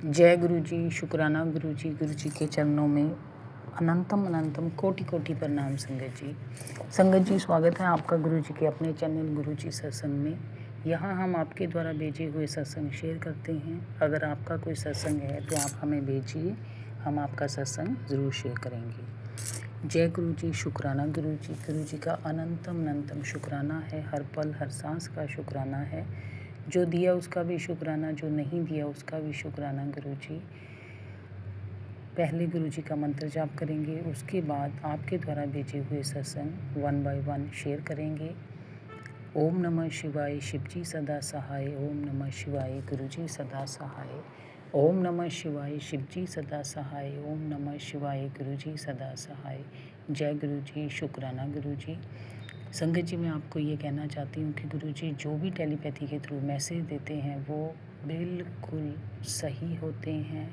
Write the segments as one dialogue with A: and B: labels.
A: जय गुरु जी, शुक्राना गुरु जी के चरणों में अनंतम अनंतम कोटि कोटि प्रणाम। संगत जी स्वागत है आपका गुरु जी के अपने चैनल गुरु जी सत्संग में। यहाँ हम आपके द्वारा भेजे हुए सत्संग शेयर करते हैं। अगर आपका कोई सत्संग है तो आप हमें भेजिए, हम आपका सत्संग ज़रूर शेयर करेंगे। जय गुरु जी, शुक्राना गुरु जी का अनंतम अनंतम शुक्राना है। हर पल हर सांस का शुक्राना है। जो दिया उसका भी शुक्राना, जो नहीं दिया उसका भी शुक्राना गुरु जी। पहले गुरु जी का मंत्र जाप करेंगे, उसके बाद आपके द्वारा भेजे हुए सत्संग 1 बाय 1 शेयर करेंगे। ओम नमः शिवाय, शिव जी सदा सहाय। ओम नमः शिवाय, गुरु जी सदा सहाय। ओम नमः शिवाय, शिव जी सदा सहाय। ओम नमः शिवाय, गुरु जी सदा सहाय। जय गुरु जी, शुक्राना गुरु जी। संगत जी, मैं आपको ये कहना चाहती हूँ कि गुरु जी जो भी टेलीपैथी के थ्रू मैसेज देते हैं वो बिल्कुल सही होते हैं।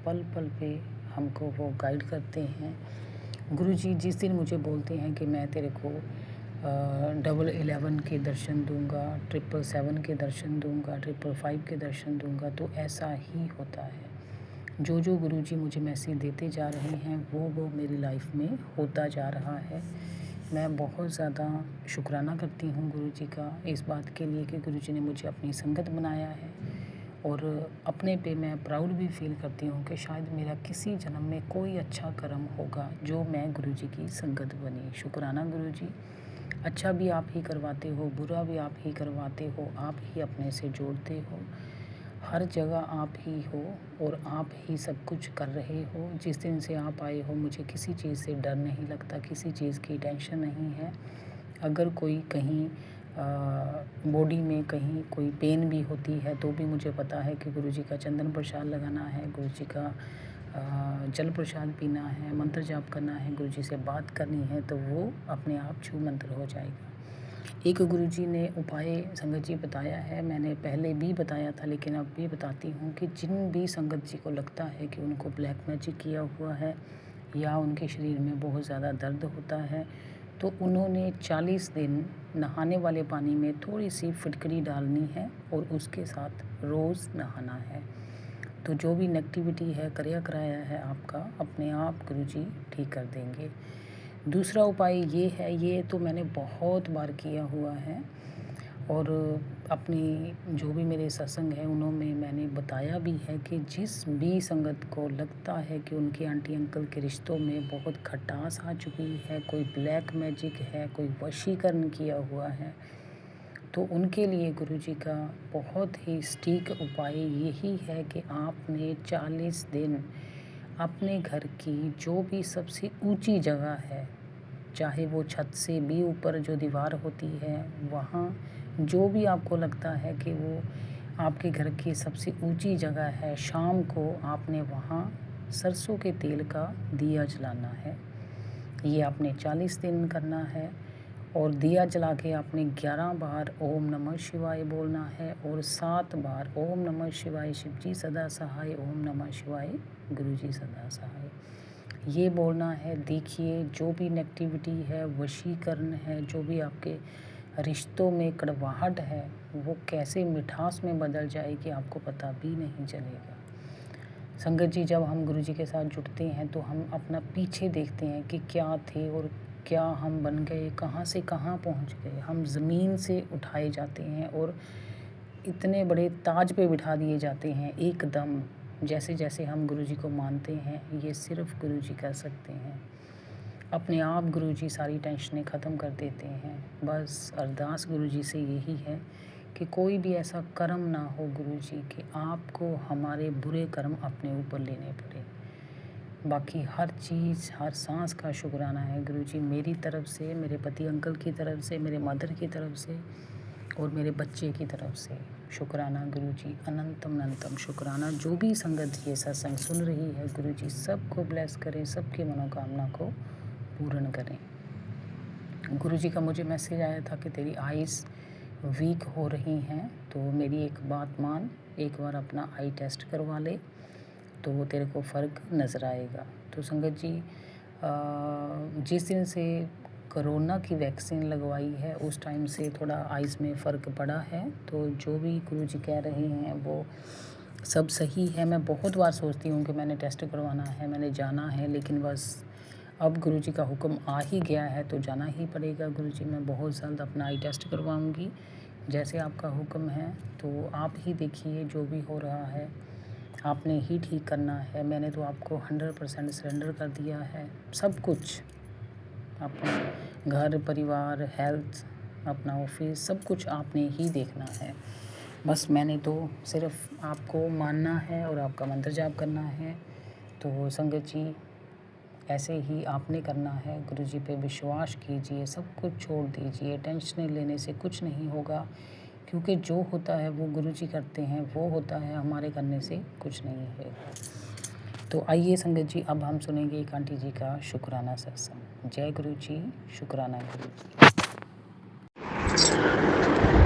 A: पल पल पे हमको वो गाइड करते हैं। गुरु जी जिस दिन मुझे बोलते हैं कि मैं तेरे को 11 के दर्शन दूंगा, 777 के दर्शन दूंगा, 555 के दर्शन दूंगा, तो ऐसा ही होता है। जो गुरु जी मुझे मैसेज देते जा रहे हैं वो मेरी लाइफ में होता जा रहा है। मैं बहुत ज़्यादा शुक्राना करती हूँ गुरु जी का इस बात के लिए कि गुरु जी ने मुझे अपनी संगत बनाया है। और अपने पे मैं प्राउड भी फील करती हूँ कि शायद मेरा किसी जन्म में कोई अच्छा कर्म होगा जो मैं गुरु जी की संगत बनी। शुक्राना गुरु जी। अच्छा भी आप ही करवाते हो, बुरा भी आप ही करवाते हो, आप ही अपने से जोड़ते हो। हर जगह आप ही हो और आप ही सब कुछ कर रहे हो। जिस दिन से आप आए हो मुझे किसी चीज़ से डर नहीं लगता, किसी चीज़ की टेंशन नहीं है। अगर कोई कहीं बॉडी में कहीं कोई पेन भी होती है तो भी मुझे पता है कि गुरु जी का चंदन प्रसाद लगाना है, गुरु जी का जल प्रसाद पीना है, मंत्र जाप करना है, गुरु जी से बात करनी है, तो वो अपने आप छू मंत्र हो जाएगा। एक गुरु जी ने उपाय संगत जी बताया है, मैंने पहले भी बताया था लेकिन अब भी बताती हूँ कि जिन भी संगत जी को लगता है कि उनको ब्लैक मैजिक किया हुआ है या उनके शरीर में बहुत ज़्यादा दर्द होता है तो उन्होंने 40 दिन नहाने वाले पानी में थोड़ी सी फिटकरी डालनी है और उसके साथ रोज़ नहाना है। तो जो भी नेगेटिविटी है कराया है आपका, अपने आप गुरु जी ठीक कर देंगे। दूसरा उपाय ये है, ये तो मैंने बहुत बार किया हुआ है और अपनी जो भी मेरे सत्संग हैं उनमें मैंने बताया भी है कि जिस भी संगत को लगता है कि उनके आंटी अंकल के रिश्तों में बहुत खटास आ चुकी है, कोई ब्लैक मैजिक है, कोई वशीकरण किया हुआ है, तो उनके लिए गुरु जी का बहुत ही सटीक उपाय यही है कि आपने 40 दिन अपने घर की जो भी सबसे ऊंची जगह है, चाहे वो छत से भी ऊपर जो दीवार होती है वहाँ, जो भी आपको लगता है कि वो आपके घर की सबसे ऊंची जगह है, शाम को आपने वहाँ सरसों के तेल का दिया जलाना है। ये आपने 40 दिन करना है और दिया जला के आपने 11 बार ओम नमः शिवाय बोलना है और 7 बार ओम नमः शिवाय शिव जी सदा सहाय, ओम नमः शिवाय गुरु जी सदा सहाय, ये बोलना है। देखिए जो भी नेगेटिविटी है, वशीकरण है, जो भी आपके रिश्तों में कड़वाहट है वो कैसे मिठास में बदल जाएगी आपको पता भी नहीं चलेगा। संगत जी जब हम गुरु जी के साथ जुड़ते हैं तो हम अपना पीछे देखते हैं कि क्या थे और क्या हम बन गए, कहाँ से कहाँ पहुँच गए। हम ज़मीन से उठाए जाते हैं और इतने बड़े ताज पे बिठा दिए जाते हैं एकदम। जैसे जैसे हम गुरु जी को मानते हैं ये सिर्फ गुरु जी कर सकते हैं। अपने आप गुरु जी सारी टेंशनें ख़त्म कर देते हैं। बस अरदास गुरु जी से यही है कि कोई भी ऐसा कर्म ना हो गुरु जी कि आपको हमारे बुरे कर्म अपने ऊपर लेने पड़े। बाकी हर चीज़, हर सांस का शुक्राना है गुरु जी, मेरी तरफ से, मेरे पति अंकल की तरफ से, मेरे मदर की तरफ से और मेरे बच्चे की तरफ से। शुक्राना गुरु जी, अनंतम अनंतम शुक्राना। जो भी संगत ये सत्संग सुन रही है गुरु जी सबको ब्लेस करें, सबकी मनोकामना को पूर्ण करें। गुरु जी का मुझे मैसेज आया था कि तेरी आइज़ वीक हो रही हैं, तो मेरी एक बात मान, एक बार अपना आई टेस्ट करवा ले तो वो तेरे को फ़र्क नज़र आएगा। तो संगत जी जिस दिन से कोरोना की वैक्सीन लगवाई है उस टाइम से थोड़ा आइज़ में फ़र्क पड़ा है। तो जो भी गुरु जी कह रहे हैं वो सब सही है। मैं बहुत बार सोचती हूँ कि मैंने टेस्ट करवाना है, मैंने जाना है, लेकिन बस अब गुरुजी का हुक्म आ ही गया है तो जाना ही पड़ेगा। गुरुजी, मैं बहुत जल्द अपना आई टेस्ट करवाऊँगी, जैसे आपका हुक्म है। तो आप ही देखिए, जो भी हो रहा है आपने ही ठीक करना है। मैंने तो आपको 100% सरेंडर कर दिया है, सब कुछ, अपना घर परिवार, हेल्थ, अपना ऑफिस, सब कुछ आपने ही देखना है। बस मैंने तो सिर्फ आपको मानना है और आपका मंत्र जाप करना है। तो संगत जी, ऐसे ही आपने करना है। गुरुजी पे विश्वास कीजिए, सब कुछ छोड़ दीजिए। टेंशन लेने से कुछ नहीं होगा, क्योंकि जो होता है वो गुरुजी करते हैं, वो होता है, हमारे करने से कुछ नहीं है। तो आइए संगत जी, अब हम सुनेंगे एक आंटी जी का शुक्राना सत्संग। जय गुरु जी, शुक्राना गुरु जी।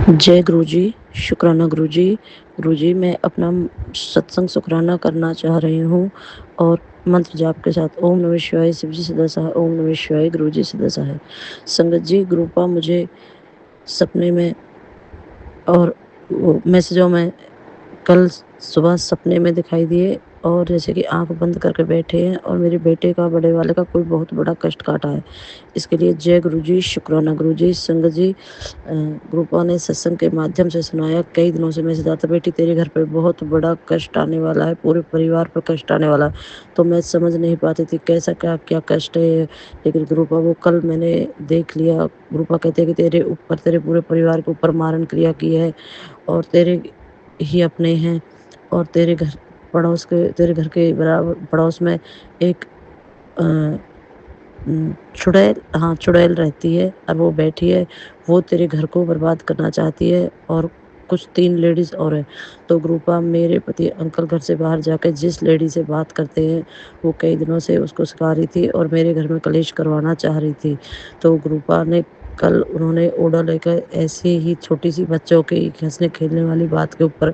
B: जय गुरु जी, शुक्राना गुरु जी। गुरु जी, मैं अपना सत्संग शुक्राना करना चाह रही हूँ और मंत्र जाप के साथ ओम नमः शिवाय, शिव जी सदा सहाय, ओम नमः शिवाय, गुरु जी सदा सहाय। संगत जी, गुरुपा मुझे सपने में और मैसेजों में कल सुबह सपने में दिखाई दिए, और जैसे कि आंख बंद करके बैठे हैं और मेरे बेटे का, बड़े वाले का कोई बहुत बड़ा कष्ट काटा है। इसके लिए जय गुरु जी, शुक्राना गुरु जी। संगत जी, गुरुपा ने सत्संग के माध्यम से सुनाया, कई दिनों से मैसेज आता, बेटी तेरे घर पे बहुत बड़ा कष्ट आने वाला है, पूरे परिवार पर कष्ट आने वाला है। तो मैं समझ नहीं पाती थी कैसा क्या क्या कष्ट है, लेकिन गुरुपा वो कल मैंने देख लिया। गुरुपा कहते हैं कि तेरे ऊपर, तेरे पूरे परिवार के ऊपर मारण क्रिया की है और तेरे ही अपने हैं, और तेरे घर के बराबर पड़ोस में एक चुड़ैल रहती है और वो बैठी है, वो तेरे घर को बर्बाद करना चाहती है, और कुछ 3 लेडीज़ और हैं। तो ग्रुपा, मेरे पति अंकल घर से बाहर जाकर जिस लेडी से बात करते हैं, वो कई दिनों से उसको सिखा रही थी और मेरे घर में कलेश करवाना चाह रही थी। तो ग्रुपा ने कल, उन्होंने ऑर्डर लेकर ऐसे ही छोटी सी बच्चों के हंसने खेलने वाली बात के ऊपर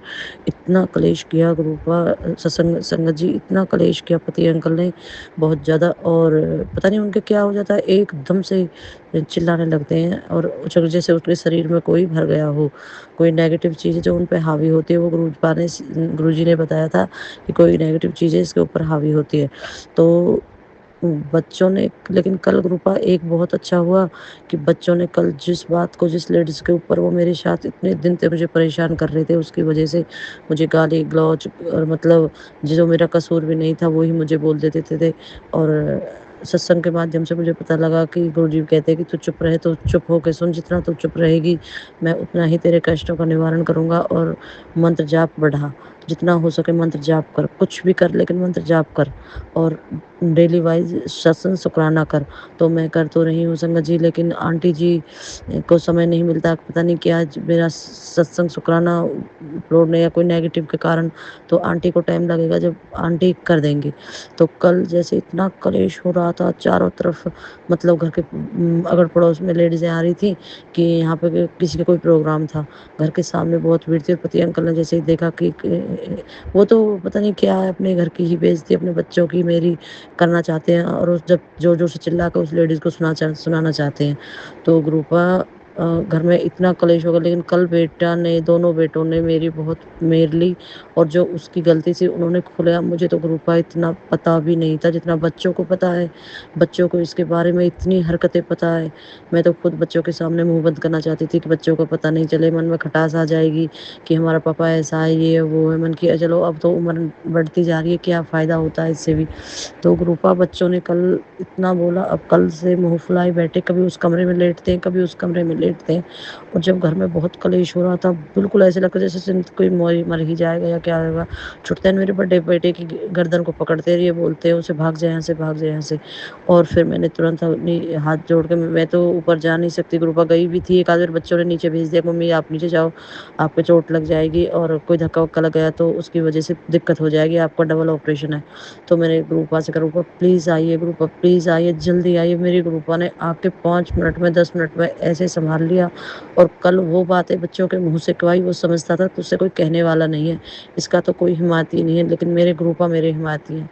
B: इतना कलेश किया। ग्रुपा संगत जी, इतना कलेश किया पति अंकल ने, बहुत ज़्यादा। और पता नहीं उनके क्या हो जाता है, एकदम से चिल्लाने लगते हैं और जैसे उसके शरीर में कोई भर गया हो, कोई नेगेटिव चीज़ जो उन पे हावी होती है, वो गुरुजी ने बताया था कि कोई नेगेटिव चीज़ें इसके ऊपर हावी होती है। तो बच्चों ने, लेकिन कल ग्रुपा एक बहुत अच्छा हुआ कि बच्चों ने कल जिस बात को, जिस लेडीज़ के ऊपर वो मेरे साथ इतने दिन से मुझे परेशान कर रहे थे, उसकी वजह से मुझे गाली गलौज, और मतलब जो मेरा कसूर भी नहीं था वो ही मुझे बोल देते थे। और सत्संग के माध्यम से मुझे पता लगा कि गुरुजी कहते हैं कि तू चुप रहे, तो चुप होके सुन, जितना तू चुप रहेगी मैं उतना ही तेरे कष्टों का निवारण करूँगा। और मंत्र जाप बढ़ा, जितना हो सके मंत्र जाप कर, कुछ भी कर लेकिन मंत्र जाप कर, और डेली वाइज सत्संग शुक्राना कर। तो मैं कर तो रही हूँ संगत जी, लेकिन आंटी जी को समय नहीं मिलता, पता नहीं क्या मेरा सत्संग शुक्राना अपलोड नहीं, या कोई नेगेटिव के कारण, तो आंटी को टाइम लगेगा, जब आंटी कर देंगी। तो कल जैसे इतना कलेश हो रहा था चारों तरफ, मतलब घर के अगल पड़ोस में लेडीज़ें आ रही थी कि यहाँ पे किसी का कोई प्रोग्राम था, घर के सामने बहुत भीड़ थी। और पति अंकल ने जैसे ही देखा कि वो तो पता नहीं क्या है, अपने घर की ही बेइज्जती अपने बच्चों की मेरी करना चाहते हैं, और उस जब जोर जोर से चिल्ला कर उस लेडीज़ को सुनाना चाहते हैं। तो ग्रुपा, घर में इतना कलेश होगा, लेकिन कल बेटा ने, दोनों बेटों ने मेरी बहुत मेर ली, और जो उसकी गलती से उन्होंने खुलेआम, मुझे तो ग्रुपा इतना पता भी नहीं था जितना बच्चों को पता है। बच्चों को इसके बारे में इतनी हरकतें पता है, मैं तो खुद बच्चों के सामने मुंह बंद करना चाहती थी कि बच्चों को पता नहीं चले, मन में खटास आ जाएगी कि हमारा पापा ऐसा है, ये है वो है। मन किया चलो, अब तो उम्र बढ़ती जा रही है, क्या फ़ायदा होता है इससे भी। तो ग्रुपा, बच्चों ने कल इतना बोला, अब कल से मुँह फुलाए बैठे, कभी उस कमरे में लेटते हैं, कभी उस कमरे में लेटते हैं। और जब घर में बहुत कलेश हो रहा था, बिल्कुल ऐसे लगता जैसे कोई मर ही जाएगा या क्या होगा। छुटते हैं, मेरे बड़े बेटे की गर्दन को पकड़ते रहिए, बोलते हैं उसे भाग जाए यहाँ से, भाग जाए यहाँ से। और फिर मैंने तुरंत अपनी हाथ जोड़ के, मैं तो ऊपर जा नहीं सकती, ग्रुपा गई भी थी, एक आध बार बच्चों ने नीचे भेज दिया, मम्मी आप नीचे जाओ, आपके चोट लग जाएगी, और कोई धक्का वक्का लग गया तो उसकी वजह से दिक्कत हो जाएगी, आपका डबल ऑपरेशन है। तो मैंने ग्रुपा से कहा, ग्रुपा प्लीज़ आइए, ग्रुपा प्लीज़ आइए, जल्दी आइए। मेरी ग्रुपा ने आके 5 मिनट में, 10 मिनट में ऐसे संभाल संभाल लिया, और कल वो बातें बच्चों के मुँह से कहवाई, वो समझता था तुझसे कोई कहने वाला नहीं है, इसका तो कोई हिमायती नहीं है, लेकिन मेरे ग्रुपा मेरे हिमायती हैं।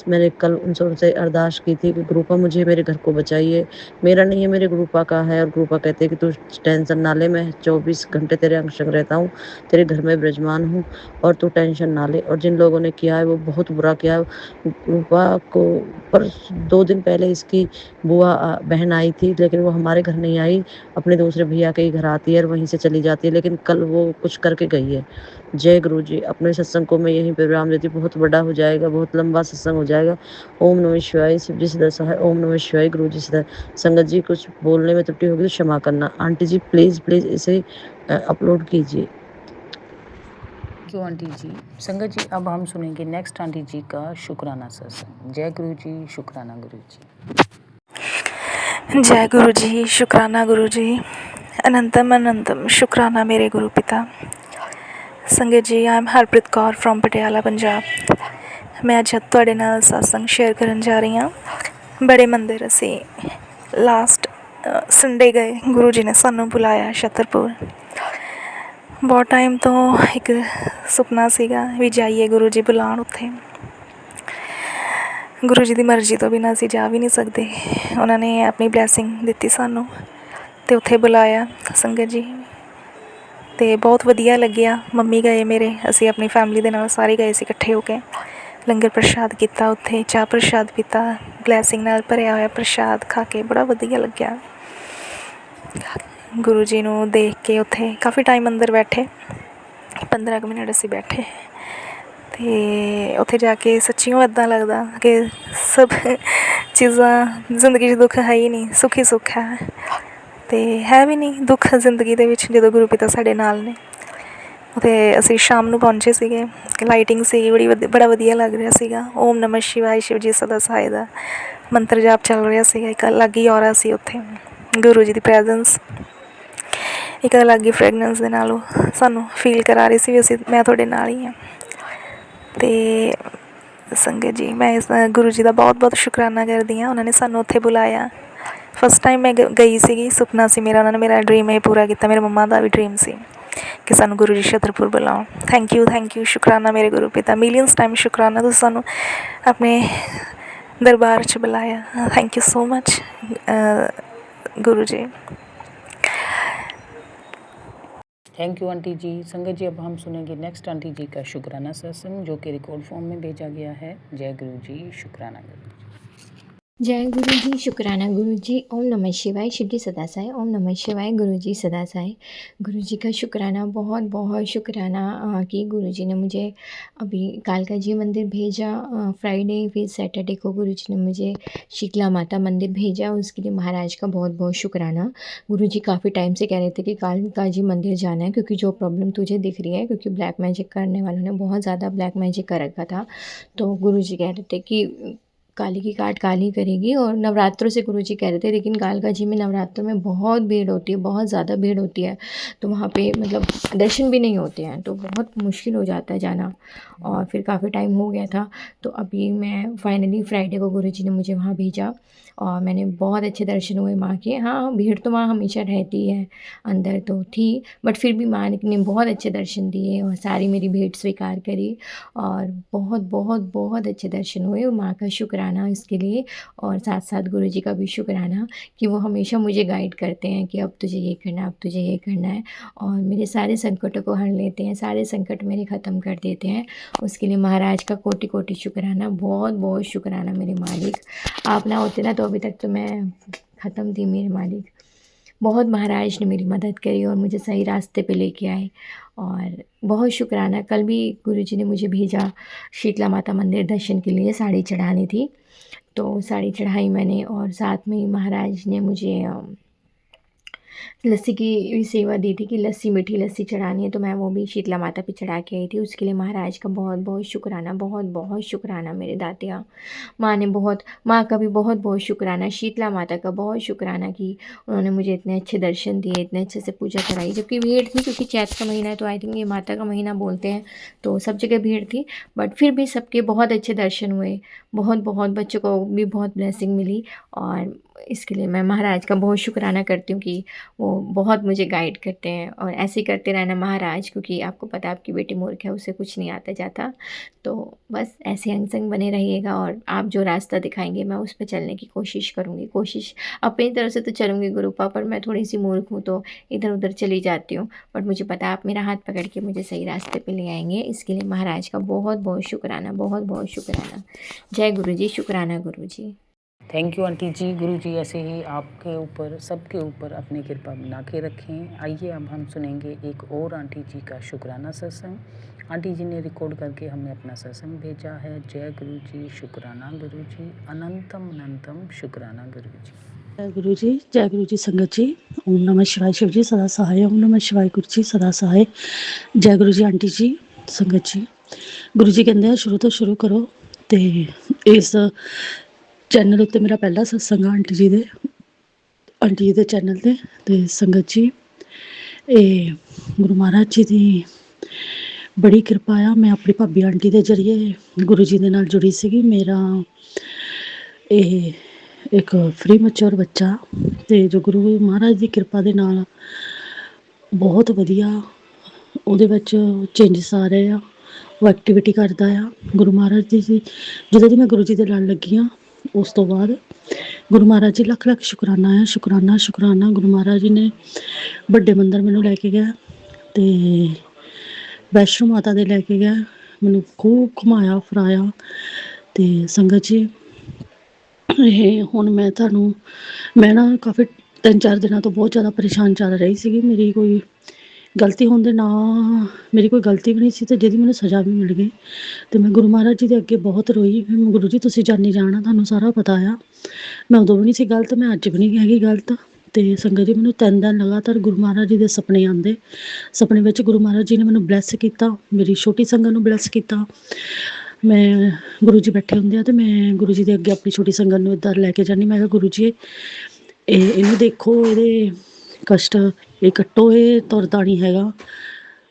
B: मैंने कल उनसे अरदास की थी कि ग्रुपा मुझे मेरे घर को बचाइए, मेरा नहीं है मेरे ग्रुपा का है। और ग्रुपा कहते हैं कि तू टेंशन ना ले, मैं 24 घंटे तेरे अंग संग रहता हूँ, तेरे घर में विराजमान हूँ, और तू टेंशन ना ले। और जिन लोगों ने किया है वो बहुत बुरा किया है रूपा को। पर 2 दिन पहले इसकी बुआ बहन आई थी, लेकिन वो हमारे घर नहीं आई, अपने दूसरे भैया के ही घर आती है और वहीं से चली जाती है, लेकिन कल वो कुछ करके गई है। जय गुरु जी। अपने सत्संग को मैं यहीं पे विराम देती हूँ, बहुत बड़ा हो जाएगा, बहुत लंबा सत्संग हो जाएगा। ओम नमः शिवाय। शिव जी सदा सहाय। ओम नमः शिवाय। गुरु जी सदा। संगत जी कुछ बोलने में त्रुटि होगी तो क्षमा करना। आंटी जी प्लीज़ प्लीज़ इसे अपलोड कीजिए।
A: थैंक यू आंटी जी। संगत जी अब हम सुनेंगे नेक्स्ट आंटी जी का शुक्राना सत्संग। जय गुरु जी, शुक्राना गुरु जी।
C: जय गुरु जी, शुक्राना गुरु जी। अनंतम अनंतम शुक्राना मेरे गुरु पिता। संगत जी, I am Harpreet Kaur from Patiala Punjab. मैं अज तुहाडे नाल सत्संग शेयर करन जा रही हाँ। बड़े मंदिर असी लास्ट संडे गए, गुरु जी ने सानू बुलाया छतरपुर। बहुत टाइम तो एक सुपना सीगा भी जाइए गुरु जी बुलाउण उत्थे। गुरु जी की मर्जी तो बिना असी जा भी नहीं सकते। उन्होंने अपनी ब्लैसिंग दी सानू ते उत्थे बुलाया संगत जी, तो बहुत वधिया लग्या। मम्मी गए मेरे, असी अपनी फैमिली दे नाल सारे गए सी इकट्ठे होके। लंगर प्रशाद किया उत्थे, चाह प्रशाद पीता, ब्लैसिंग नाल भरिया होया प्रशाद खा के बड़ा वधिया लग्या। गुरु जी नू देख के उत्थे काफ़ी टाइम अंदर बैठे, 15 मिनट असी बैठे। तो उत्थे जाके सच्चियों इदा लगता कि सब चीज़ां जिंदगी दुख है ही नहीं, सुख ही सुख है। तो है भी नहीं दुख जिंदगी दे विच जो गुरु पिता साढ़े नाल ने। तो असी शाम नू पहुँचे सीगे, लाइटिंग सी बड़ा वधिया लग रहा सीगा। ओम नमः शिवाय शिव जी सदा सहाय दा मंत्र जाप चल रहा सीगा। एक अलग ही औरा सी उत्थे गुरु जी की प्रैजेंस, एक अलग ही फ्रैगनेंस दे नाल सानू फील करा रही सी भी असी मैं तुहाडे नाल ही हाँ। तो संगत जी मैं इस गुरु जी का बहुत बहुत शुकराना करती हाँ। उन्होंने सानू उत्थे बुलाया। फस्ट टाइम मैं गई सी, सुपना सी मेरा, उन्होंने मेरा ड्रीम ये पूरा किया। मेरे मम्मा का भी ड्रीम सी कि सानू गुरु जी छतरपुर बुलाओ। थैंक यू शुकराना मेरे गुरु पिता। मिलियंस टाइम शुकराना तुसीं सानू अपने दरबार च बुलाया। Thank you so much Guru ji.
A: Thank you aunty जी। संगत जी अब हम सुनेंगे नेक्स्ट आंटी जी का शुक्राना सत्संग जो कि रिकॉर्ड फॉर्म में भेजा गया है। जय गुरु जी, शुक्राना गुरु जी।
D: जय गुरु जी, शुक्राना गुरु जी। ओम नमः शिवाय। शिव जी सदा साई। ओम नमः शिवाय। गुरु जी सदा साई। गुरु जी का शुक्राना, बहुत बहुत शुक्राना कि गुरु जी ने मुझे अभी कालका जी मंदिर भेजा फ्राइडे, फिर सैटरडे को गुरु जी ने मुझे शीतला माता मंदिर भेजा। उसके लिए महाराज का बहुत बहुत शुक्राना। गुरु जी काफ़ी टाइम से कह रहे थे कि कालका जी मंदिर जाना है, क्योंकि जो प्रॉब्लम तुझे दिख रही है, क्योंकि ब्लैक मैजिक करने वालों ने बहुत ज़्यादा ब्लैक मैजिक कर रखा था। तो गुरु जी कह रहे थे कि काली की काट काली करेगी। और नवरात्रों से गुरु जी कह रहे थे, लेकिन कालका जी में नवरात्रों में बहुत भीड़ होती है, बहुत ज़्यादा भीड़ होती है। तो वहाँ पे मतलब दर्शन भी नहीं होते हैं, तो बहुत मुश्किल हो जाता है जाना। और फिर काफ़ी टाइम हो गया था, तो अभी मैं फाइनली फ्राइडे को गुरु जी ने मुझे वहाँ भेजा और मैंने बहुत अच्छे दर्शन हुए माँ के। हाँ, भीड़ तो वहाँ हमेशा रहती है, अंदर तो थी, बट फिर भी माँ ने बहुत अच्छे दर्शन दिए और सारी मेरी भेंट स्वीकार करी और बहुत बहुत बहुत अच्छे दर्शन हुए। और माँ का शुक्राना इसके लिए, और साथ साथ गुरु जी का भी शुक्राना कि वो हमेशा मुझे गाइड करते हैं कि अब तुझे ये करना है, अब तुझे ये करना है, और मेरे सारे संकटों को हर लेते हैं, सारे संकट मेरे ख़त्म कर देते हैं। उसके लिए महाराज का कोटि कोटि शुक्राना, बहुत बहुत शुक्राना मेरे मालिक। आप ना होते ना तो अभी तक तो मैं ख़त्म थी मेरे मालिक। बहुत महाराज ने मेरी मदद करी और मुझे सही रास्ते पे लेके आए, और बहुत शुक्राना। कल भी गुरु जी ने मुझे भेजा शीतला माता मंदिर दर्शन के लिए, साड़ी चढ़ानी थी, तो साड़ी चढ़ाई मैंने, और साथ में ही महाराज ने मुझे लस्सी की भी सेवा दी थी कि लस्सी, मीठी लस्सी चढ़ानी है, तो मैं वो भी शीतला माता पे चढ़ा के आई थी। उसके लिए महाराज का बहुत बहुत शुक्राना, बहुत बहुत शुक्राना मेरे दातिया। माँ का भी बहुत बहुत शुक्राना, शीतला माता का बहुत शुक्राना कि उन्होंने मुझे इतने अच्छे दर्शन दिए, इतने अच्छे से पूजा कराई। जबकि भीड़ थी, क्योंकि चैत का महीना है, तो आई थिंक ये माता का महीना बोलते हैं, तो सब जगह भीड़ थी, बट फिर भी सबके बहुत अच्छे दर्शन हुए। बहुत बहुत बच्चों को भी बहुत ब्लेसिंग मिली, और इसके लिए मैं महाराज का बहुत शुक्राना करती हूँ कि वो बहुत मुझे गाइड करते हैं, और ऐसे ही करते रहना महाराज, क्योंकि आपको पता है आपकी बेटी मूर्ख है, उसे कुछ नहीं आता जाता। तो बस ऐसे अंग संग बने रहिएगा, और आप जो रास्ता दिखाएंगे मैं उस पर चलने की कोशिश करूँगी। कोशिश अपनी तरफ से तो चलूँगी गुरुपा, पर मैं थोड़ी सी मूर्ख हूँ तो इधर उधर चली जाती हूँ, बट मुझे पता है आप मेरा हाथ पकड़ के मुझे सही रास्ते पे ले आएंगे। इसके लिए महाराज का बहुत बहुत शुक्राना, बहुत बहुत शुक्राना। जय गुरु जी, शुक्राना गुरु जी।
A: थैंक यू आंटी जी। गुरु जी ऐसे ही आपके ऊपर, सबके ऊपर अपनी कृपा बना के रखें। आइए अब हम सुनेंगे एक और आंटी जी का शुक्राना सत्संग। आंटी जी ने रिकॉर्ड करके हमें अपना सत्संग भेजा है। जय गुरु जी, शुक्राना गुरु जी, अनंतम अनंतम शुक्राना गुरु जी।
E: जय गुरु जी संगत जी। ओम नमः शिवाय। शिव जी सदा सहाय। ओम नमः शिवाय। गुरु जी सदा सहाय। जय गुरु जी आंटी जी, संगत जी। गुरु जी ਕਹਿੰਦੇ ਆ ਸ਼ੁਰੂ ਤੋਂ ਸ਼ੁਰੂ ਕਰੋ, ਤੇ ਇਸ ਚੈਨਲ ਉੱਤੇ ਮੇਰਾ ਪਹਿਲਾ ਸਤਸੰਗ ਆਂਟੀ ਜੀ ਦੇ ਚੈਨਲ ਤੇ ਸੰਗਤ ਜੀ, ਇਹ ਗੁਰੂ ਮਹਾਰਾਜ ਜੀ ਦੀ ਬੜੀ ਕਿਰਪਾ ਆ। ਮੈਂ ਆਪਣੀ ਭਾਬੀ ਆਂਟੀ ਦੇ ਜਰੀਏ ਗੁਰੂ ਜੀ ਦੇ ਨਾਲ ਜੁੜੀ ਸੀਗੀ। ਮੇਰਾ ਇਹ ਇੱਕ ਫ੍ਰੀ ਮੈਚੁਰ ਬੱਚਾ, ਤੇ ਜੋ ਗੁਰੂ ਮਹਾਰਾਜ ਦੀ ਕਿਰਪਾ ਦੇ ਨਾਲ ਬਹੁਤ ਵਧੀਆ ਉਹਦੇ ਵਿੱਚ ਚੇਂਜਸ ਆ ਰਹੇ ਆ। ਉਹ ਐਕਟੀਵਿਟੀ ਕਰਦਾ ਆ। ਗੁਰੂ ਮਹਾਰਾਜ ਜੀ ਜਦੋਂ ਦੀ ਮੈਂ ਗੁਰੂ ਜੀ ਦੇ ਨਾਲ ਲੱਗੀ ਹਾਂ, ਉਸ ਤੋਂ ਬਾਅਦ ਗੁਰੂ ਮਹਾਰਾਜ ਜੀ ਲੱਖ ਲੱਖ ਸ਼ੁਕਰਾਨਾ ਆ। ਸ਼ੁਕਰਾਨਾ ਗੁਰੂ ਮਹਾਰਾਜ ਜੀ ਨੇ ਵੱਡੇ ਮੰਦਰ ਮੈਨੂੰ ਲੈ ਕੇ ਗਿਆ, ਤੇ ਵੈਸ਼ਨੋ ਮਾਤਾ ਦੇ ਲੈ ਕੇ ਗਿਆ। ਮੈਨੂੰ ਖੂਬ ਘੁਮਾਇਆ ਫਿਰਾਇਆ। ਤੇ ਸੰਗਤ ਜੀ, ਇਹ ਹੁਣ ਮੈਂ ਨਾ ਕਾਫੀ 3-4 ਦਿਨਾਂ ਤੋਂ ਬਹੁਤ ਜ਼ਿਆਦਾ ਪਰੇਸ਼ਾਨ ਚੱਲ ਰਹੀ ਸੀਗੀ। ਮੇਰੀ ਕੋਈ ਗਲਤੀ ਹੋਣ ਦੇ ਨਾ, ਮੇਰੀ ਕੋਈ ਗਲਤੀ ਵੀ ਨਹੀਂ ਸੀ, ਤੇ ਜਿਹਦੀ ਮੈਨੂੰ ਸਜ਼ਾ ਵੀ ਮਿਲ ਗਈ। ਤੇ ਮੈਂ ਗੁਰੂ ਮਹਾਰਾਜ ਜੀ ਦੇ ਅੱਗੇ ਬਹੁਤ ਰੋਈ। ਗੁਰੂ ਜੀ ਤੁਸੀਂ ਜਾਣੀ ਜਾਣਾ, ਤੁਹਾਨੂੰ ਸਾਰਾ ਪਤਾ ਆ, ਮੈਂ ਉਦੋਂ ਵੀ ਨਹੀਂ ਸੀ ਗਲਤ, ਮੈਂ ਅੱਜ ਵੀ ਨਹੀਂ ਹੈਗੀ ਗਲਤ। ਤੇ ਸੰਗਤ ਜੀ, ਮੈਨੂੰ 3 ਦਿਨ ਲਗਾਤਾਰ ਗੁਰੂ ਮਹਾਰਾਜ ਜੀ ਦੇ ਸੁਪਨੇ ਆਉਂਦੇ। ਸੁਪਨੇ ਵਿੱਚ ਗੁਰੂ ਮਹਾਰਾਜ ਜੀ ਨੇ ਮੈਨੂੰ ਬਲੈਸ ਕੀਤਾ, ਮੇਰੀ ਛੋਟੀ ਸੰਗਤ ਨੂੰ ਬਲੈਸ ਕੀਤਾ। ਮੈਂ ਗੁਰੂ ਜੀ ਬੈਠੇ ਹੁੰਦੇ ਆ, ਤੇ ਮੈਂ ਗੁਰੂ ਜੀ ਦੇ ਅੱਗੇ ਆਪਣੀ ਛੋਟੀ ਸੰਗਤ ਨੂੰ ਇੱਦਾਂ ਲੈ ਕੇ ਜਾਂਦੀ। ਮੈਂ ਕਿਹਾ ਗੁਰੂ ਜੀ ਇਹਨੂੰ ਦੇਖੋ, ਇਹਦੇ ਕਸ਼ਟ ਇਹ ਕੱਟੋ, ਇਹ ਤੁਰਦਾ ਨਹੀਂ ਹੈਗਾ।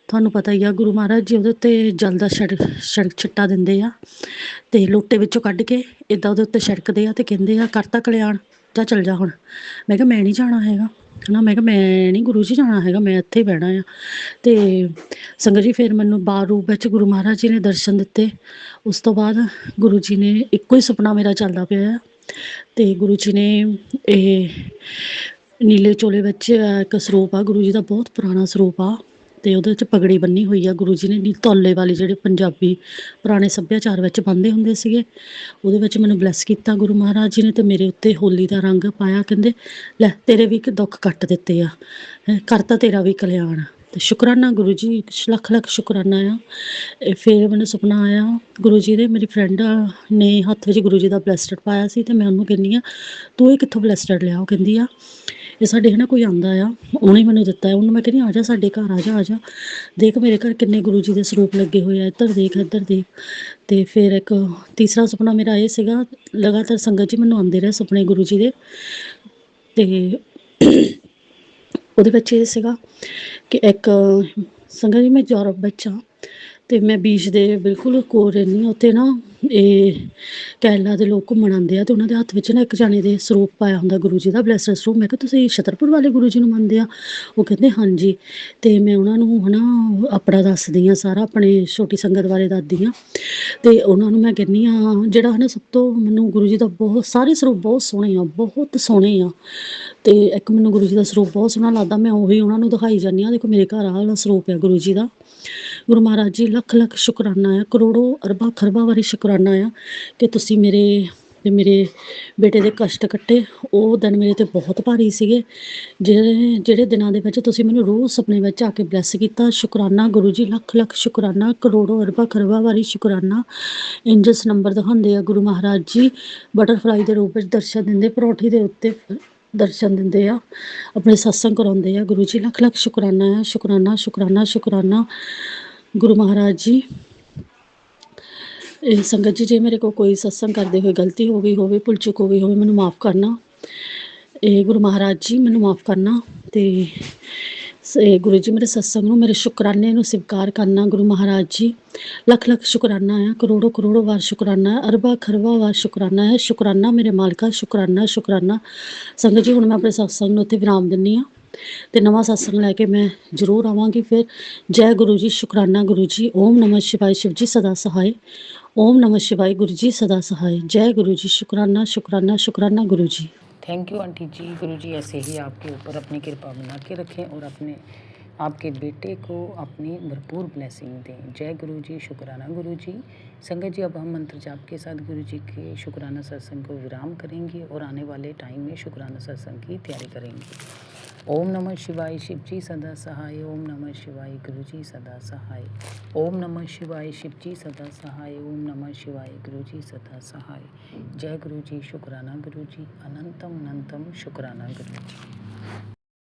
E: ਤੁਹਾਨੂੰ ਪਤਾ ਹੀ ਆ, ਗੁਰੂ ਮਹਾਰਾਜ ਜੀ ਉਹਦੇ ਉੱਤੇ ਜਲ ਦਾ ਛਿੱਟਾ ਦਿੰਦੇ ਆ, ਤੇ ਲੋਟੇ ਵਿੱਚੋਂ ਕੱਢ ਕੇ ਇੱਦਾਂ ਉਹਦੇ ਉੱਤੇ ਛਿੜਕਦੇ ਆ, ਤੇ ਕਹਿੰਦੇ ਆ ਕਰਤਾ ਕਲਿਆਣ, ਜਾਂ ਚੱਲ ਜਾ ਹੁਣ। ਮੈਂ ਕਿਹਾ ਮੈਂ ਨਹੀਂ ਜਾਣਾ ਹੈਗਾ, ਹੈ ਨਾ। ਮੈਂ ਕਿਹਾ ਮੈਂ ਨਹੀਂ ਗੁਰੂ ਜੀ ਜਾਣਾ ਹੈਗਾ, ਮੈਂ ਇੱਥੇ ਹੀ ਬਹਿਣਾ ਆ। ਤੇ ਸੰਗਤ ਜੀ, ਫਿਰ ਮੈਨੂੰ ਬਾਰ ਰੂਪ ਵਿੱਚ ਗੁਰੂ ਮਹਾਰਾਜ ਜੀ ਨੇ ਦਰਸ਼ਨ ਦਿੱਤੇ। ਉਸ ਤੋਂ ਬਾਅਦ ਗੁਰੂ ਜੀ ਨੇ ਇੱਕੋ ਹੀ ਸੁਪਨਾ ਮੇਰਾ ਚੱਲਦਾ ਪਿਆ ਆ, ਤੇ ਗੁਰੂ ਜੀ ਨੇ ਇਹ ਨੀਲੇ ਚੋਲੇ ਵਿੱਚ ਇੱਕ ਸਰੂਪ ਆ ਗੁਰੂ ਜੀ ਦਾ, ਬਹੁਤ ਪੁਰਾਣਾ ਸਰੂਪ ਆ, ਤੇ ਉਹਦੇ ਵਿੱਚ ਪਗੜੀ ਬੰਨੀ ਹੋਈ ਆ ਗੁਰੂ ਜੀ ਨੇ, ਤੌਲੇ ਵਾਲੀ, ਜਿਹੜੇ ਪੰਜਾਬੀ ਪੁਰਾਣੇ ਸੱਭਿਆਚਾਰ ਵਿੱਚ ਬੰਨ੍ਹਦੇ ਹੁੰਦੇ ਸੀਗੇ। ਉਹਦੇ ਵਿੱਚ ਮੈਨੂੰ ਬਲੈਸ ਕੀਤਾ ਗੁਰੂ ਮਹਾਰਾਜ ਜੀ ਨੇ, ਤੇ ਮੇਰੇ ਉੱਤੇ ਹੋਲੀ ਦਾ ਰੰਗ ਪਾਇਆ। ਕਹਿੰਦੇ ਲੈ ਤੇਰੇ ਵੀ ਦੁੱਖ ਕੱਟ ਦਿੱਤੇ ਆ, ਕਰਤਾ ਤੇਰਾ ਵੀ ਕਲਿਆਣ। ਤੇ ਸ਼ੁਕਰਾਨਾ ਗੁਰੂ ਜੀ, ਲੱਖ ਲੱਖ ਸ਼ੁਕਰਾਨਾ ਆ। ਫਿਰ ਮੈਨੂੰ ਸੁਪਨਾ ਆਇਆ ਗੁਰੂ ਜੀ ਦੇ, ਮੇਰੀ ਫਰੈਂਡ ਨੇ ਹੱਥ ਵਿੱਚ ਗੁਰੂ ਜੀ ਦਾ ਬਲੈਸਟਡ ਪਾਇਆ ਸੀ, ਤੇ ਮੈਂ ਉਹਨੂੰ ਕਹਿੰਦੀ ਆ ਤੂੰ ਇਹ ਕਿੱਥੋਂ ਬਲੈਸਟਡ ਲਿਆ? ਉਹ ਕਹਿੰਦੀ ਆ ਇਹ ਸਾਡੇ ਹੈ ਨਾ ਕੋਈ ਆਉਂਦਾ ਆ, ਉਹਨੇ ਮੈਨੂੰ ਦਿੱਤਾ ਹੈ। ਉਹਨੂੰ ਮੈਂ ਕਹਿੰਦੀ ਆ ਜਾ ਸਾਡੇ ਘਰ, ਆ ਜਾ ਦੇਖ ਮੇਰੇ ਘਰ ਕਿੰਨੇ ਗੁਰੂ ਜੀ ਦੇ ਸਰੂਪ ਲੱਗੇ ਹੋਏ ਆ, ਇੱਧਰ ਦੇਖ ਇੱਧਰ ਦੇਖ। ਤੇ ਫਿਰ ਇੱਕ ਤੀਸਰਾ ਸੁਪਨਾ ਮੇਰਾ ਇਹ ਸੀਗਾ, ਲਗਾਤਾਰ ਸੰਗਤ ਜੀ ਮੈਨੂੰ ਆਉਂਦੇ ਰਹੇ ਸੁਪਨੇ ਗੁਰੂ ਜੀ ਦੇ, ਤੇ ਉਹਦੇ ਵਿੱਚ ਇਹ ਸੀਗਾ ਕਿ ਇੱਕ ਸੰਗਤ ਜੀ, ਮੈਂ ਯੂਰਪ ਵਿੱਚ ਹਾਂ, ਤੇ ਮੈਂ ਬੀਚ ਦੇ ਬਿਲਕੁਲ ਕੋਲ ਰਹਿੰਦੀ ਹਾਂ। ਉੱਥੇ ਨਾ ਇਹ ਕੇਰਲਾ ਦੇ ਲੋਕ ਘੁੰਮਣ ਆਉਂਦੇ ਆ, ਤੇ ਉਹਨਾਂ ਦੇ ਹੱਥ ਵਿੱਚ ਨਾ ਇੱਕ ਜਾਣੇ ਦੇ ਸਰੂਪ ਪਾਇਆ ਹੁੰਦਾ ਗੁਰੂ ਜੀ ਦਾ, ਬਲੈਸਡ ਸਰੂਪ। ਮੈਂ ਕਿਹਾ ਤੁਸੀਂ ਛਤਰਪੁਰ ਵਾਲੇ ਗੁਰੂ ਜੀ ਨੂੰ ਮੰਨਦੇ ਆ? ਉਹ ਕਹਿੰਦੇ ਹਾਂਜੀ। ਤੇ ਮੈਂ ਉਹਨਾਂ ਨੂੰ ਹੈ ਨਾ ਆਪਣਾ ਦੱਸਦੀ ਹਾਂ, ਸਾਰਾ ਆਪਣੇ ਛੋਟੀ ਸੰਗਤ ਬਾਰੇ ਦੱਸਦੀ ਹਾਂ। ਤੇ ਉਹਨਾਂ ਨੂੰ ਮੈਂ ਕਹਿੰਦੀ ਹਾਂ, ਜਿਹੜਾ ਹੈ ਨਾ ਸਭ ਤੋਂ ਮੈਨੂੰ ਗੁਰੂ ਜੀ ਦਾ ਬਹੁਤ ਸਾਰੇ ਸਰੂਪ ਬਹੁਤ ਸੋਹਣੇ ਆ, ਬਹੁਤ ਸੋਹਣੇ ਆ, ਤੇ ਇੱਕ ਮੈਨੂੰ ਗੁਰੂ ਜੀ ਦਾ ਸਰੂਪ ਬਹੁਤ ਸੋਹਣਾ ਲੱਗਦਾ, ਮੈਂ ਉਹੀ ਉਹਨਾਂ ਨੂੰ ਦਿਖਾਈ ਜਾਂਦੀ ਹਾਂ। ਦੇਖੋ ਮੇਰੇ ਘਰ ਵਾਲਾ ਸਰੂਪ ਆ ਗੁਰੂ ਜੀ ਦਾ। ਗੁਰੂ ਮਹਾਰਾਜ ਜੀ ਲੱਖ ਲੱਖ ਸ਼ੁਕਰਾਨਾ ਆ, ਕਰੋੜੋਂ ਅਰਬਾਂ ਖਰਬਾਂ ਵਾਰੀ ਸ਼ੁਕਰਾਨਾ ਆ ਕਿ ਤੁਸੀਂ ਮੇਰੇ ਬੇਟੇ ਦੇ ਕਸ਼ਟ ਕੱਟੇ। ਉਹ ਦਿਨ ਮੇਰੇ 'ਤੇ ਬਹੁਤ ਭਾਰੀ ਸੀਗੇ, ਜਿਹੜੇ ਦਿਨਾਂ ਦੇ ਵਿੱਚ ਤੁਸੀਂ ਮੈਨੂੰ ਰੋਜ਼ ਸੁਪਨੇ ਵਿੱਚ ਆ ਕੇ ਬਲੈਸ ਕੀਤਾ। ਸ਼ੁਕਰਾਨਾ ਗੁਰੂ ਜੀ, ਲੱਖ ਲੱਖ ਸ਼ੁਕਰਾਨਾ, ਕਰੋੜੋਂ ਅਰਬਾਂ ਖਰਬਾਂ ਵਾਰੀ ਸ਼ੁਕਰਾਨਾ। ਇੰਜਸ ਨੰਬਰ ਦਿਖਾਉਂਦੇ ਆ ਗੁਰੂ ਮਹਾਰਾਜ ਜੀ, ਬਟਰਫਲਾਈ ਦੇ ਰੂਪ ਵਿੱਚ ਦਰਸ਼ਨ ਦਿੰਦੇ, ਪਰੌਠੀ ਦੇ ਉੱਤੇ ਦਰਸ਼ਨ ਦਿੰਦੇ ਆ, ਆਪਣੇ ਸਤਸੰਗ ਕਰਾਉਂਦੇ ਆ ਗੁਰੂ ਜੀ। ਲੱਖ ਲੱਖ ਸ਼ੁਕਰਾਨਾ ਆ, ਸ਼ੁਕਰਾਨਾ ਗੁਰੂ ਮਹਾਰਾਜ ਜੀ। ਇਹ ਸੰਗਤ ਜੀ, ਜੇ ਮੇਰੇ ਕੋਲ ਕੋਈ ਸਤਸੰਗ ਕਰਦੇ ਹੋਏ ਗਲਤੀ ਹੋ ਗਈ ਹੋਵੇ, ਭੁੱਲ ਚੁੱਕ ਹੋ ਗਈ ਹੋਵੇ, ਮੈਨੂੰ ਮਾਫ਼ ਕਰਨਾ। ਇਹ ਗੁਰੂ ਮਹਾਰਾਜ ਜੀ ਮੈਨੂੰ ਮਾਫ਼ ਕਰਨਾ। ਤੇ ਗੁਰੂ ਜੀ ਮੇਰੇ ਸਤਸੰਗ ਨੂੰ, ਮੇਰੇ ਸ਼ੁਕਰਾਨੇ ਨੂੰ ਸਵੀਕਾਰ ਕਰਨਾ। ਗੁਰੂ ਮਹਾਰਾਜ ਜੀ ਲੱਖ ਲੱਖ ਸ਼ੁਕਰਾਨਾ ਹੈ, ਕਰੋੜੋ ਕਰੋੜੋ ਵਾਰ ਸ਼ੁਕਰਾਨਾ ਹੈ, ਅਰਬਾਂ ਖਰਬਾਂ ਵਾਰ ਸ਼ੁਕਰਾਨਾ ਹੈ। ਸ਼ੁਕਰਾਨਾ ਮੇਰੇ ਮਾਲਕਾ, ਸ਼ੁਕਰਾਨਾ ਸ਼ੁਕਰਾਨਾ। ਸੰਗਤ ਜੀ ਹੁਣ ਮੈਂ ਆਪਣੇ ਸਤਸੰਗ ਨੂੰ ਉੱਥੇ ਵਿਰਾਮ ਦਿੰਦੀ ਹਾਂ ਤੇ ਨਵਾਂ ਸਤਸੰਗ ਲੈ ਕੇ ਮੈਂ ਜ਼ਰੂਰ ਆਵਾਂਗੀ ਫਿਰ। ਜੈ ਗੁਰੂ ਜੀ, ਸ਼ੁਕਰਾਨਾ ਗੁਰੂ ਜੀ। ਓਮ ਨਮः शिवाय, शिव जी सदा सहाय। ओम नमः शिवाय, गुरु जी सदा सहाय। जय गुरु जी, शुकराना शुकराना शुकराना गुरु जी।
A: थैंक यू आंटी जी। गुरु जी ऐसे ही आपके ऊपर अपनी कृपा बना के रखें और अपने आपके बेटे को अपनी भरपूर ब्लेसिंग दें। जय गुरु जी, शुकराना गुरु जी। संगत जी अब हम मंत्र जाप के साथ गुरु जी के शुकराना सत्संग को विराम करेंगे और आने वाले टाइम में शुकराना सत्संग की तैयारी करेंगे। ओम नमः शिवाय, शिव जी सदा सहाय। ओम नमः शिवाय, गुरु जी सदा सहाय। ओम नमः शिवाय, शिव जी सदा सहाय। ओम नमः शिवाय, गुरु जी सदा सहाय। जय गुरु जी, शुकराना गुरु जी। अनंतम अनंतम शुकराना गुरु जी।